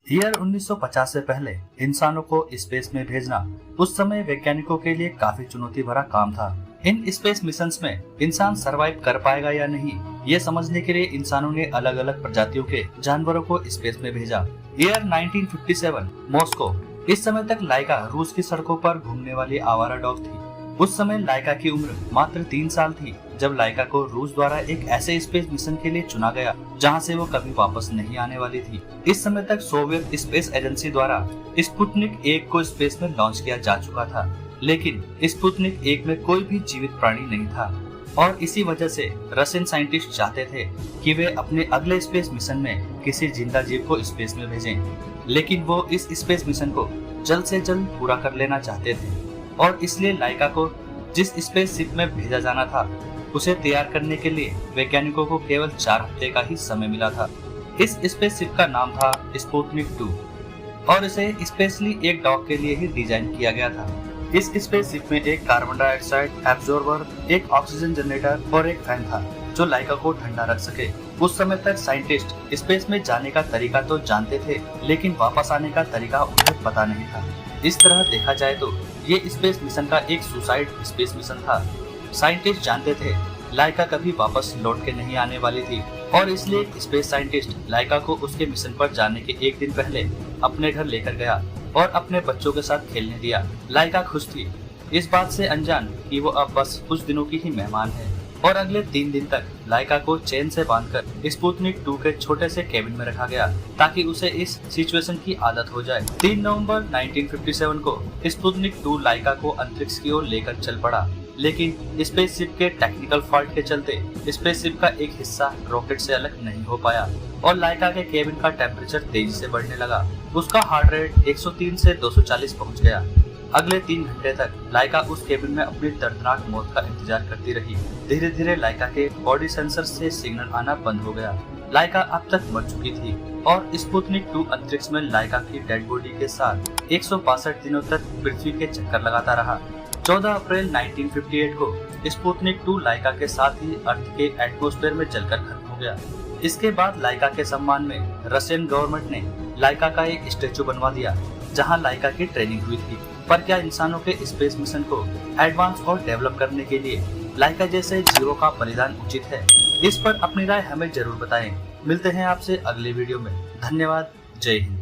Year 1950 से पहले इंसानों को स्पेस में भेजना उस समय वैज्ञानिकों के लिए काफी चुनौती भरा काम था। इन स्पेस मिशंस में इंसान सरवाइव कर पाएगा या नहीं, ये समझने के लिए इंसानों ने अलग अलग प्रजातियों के जानवरों को स्पेस में भेजा। Year 1957 Moscow. इस समय तक लाइका रूस की सड़कों पर घूमने वाली आवारा डॉग थी। उस समय लाइका की उम्र मात्र 3 साल थी जब लाइका को रूस द्वारा एक ऐसे स्पेस मिशन के लिए चुना गया जहां से वो कभी वापस नहीं आने वाली थी। इस समय तक सोवियत स्पेस एजेंसी द्वारा स्पुतनिक 1 को स्पेस में लॉन्च किया जा चुका था, लेकिन स्पुतनिक 1 में कोई भी जीवित प्राणी नहीं था और इसी वजह से रशियन साइंटिस्ट चाहते थे कि वे अपने अगले स्पेस मिशन में किसी जिंदा जीव को स्पेस में भेजें, लेकिन वो इस स्पेस मिशन को जल्द से जल्द पूरा कर लेना चाहते थे और इसलिए लाइका को जिस स्पेस शिप में भेजा जाना था उसे तैयार करने के लिए वैज्ञानिकों को केवल 4 हफ्ते का ही समय मिला था। इस स्पेस शिप का नाम था स्पुतनिक 2 और इसे स्पेशली एक डॉग के लिए ही डिजाइन किया गया था। इस स्पेस शिप में एक कार्बन डाइऑक्साइड एब्जॉर्बर, एक ऑक्सीजन जनरेटर और एक फैन था जो लाइका को ठंडा रख सके। उस समय तक साइंटिस्ट स्पेस में जाने का तरीका तो जानते थे, लेकिन वापस आने का तरीका उन्हें पता नहीं था। इस तरह देखा जाए तो ये स्पेस मिशन का एक सुसाइड स्पेस मिशन था। साइंटिस्ट जानते थे लाइका कभी वापस लौट के नहीं आने वाली थी और इसलिए स्पेस साइंटिस्ट लाइका को उसके मिशन पर जाने के एक दिन पहले अपने घर लेकर गया और अपने बच्चों के साथ खेलने दिया। लाइका खुश थी, इस बात से अनजान कि वो अब बस कुछ दिनों की ही मेहमान है और अगले 3 दिन तक लाइका को चेन से बांधकर स्पुतनिक 2 के छोटे से केबिन में रखा गया ताकि उसे इस सिचुएशन की आदत हो जाए। 3 नवंबर 1957 को स्पुतनिक 2 लाइका को अंतरिक्ष की ओर लेकर चल पड़ा, लेकिन स्पेसशिप के टेक्निकल फॉल्ट के चलते स्पेसशिप का एक हिस्सा रॉकेट से अलग नहीं हो पाया और लाइका के केबिन का टेम्परेचर तेजी से बढ़ने लगा। उसका हार्ट रेट 103 से 240 पहुंच गया। अगले 3 घंटे तक लाइका उस केबिन में अपनी दर्दनाक मौत का इंतजार करती रही। धीरे धीरे लाइका के बॉडी सेंसर से सिग्नल आना बंद हो गया। लाइका अब तक मर चुकी थी और स्पुतनिक 2 अंतरिक्ष में लाइका की डेड बॉडी के साथ 162 दिनों तक पृथ्वी के चक्कर लगाता रहा। 14 अप्रैल 1958 को स्पुतनिक 2 लाइका के साथ ही अर्थ के एटमॉस्फेयर में जलकर खत्म हो गया। इसके बाद लाइका के सम्मान में रशियन गवर्नमेंट ने लाइका का एक स्टेचू बनवा दिया जहां लाइका की ट्रेनिंग हुई थी। पर क्या इंसानों के स्पेस मिशन को एडवांस और डेवलप करने के लिए लाइका जैसे जीवों का बलिदान उचित है? इस पर अपनी राय हमें जरूर बताएं। मिलते हैं आपसे अगले वीडियो में। धन्यवाद। जय हिंद।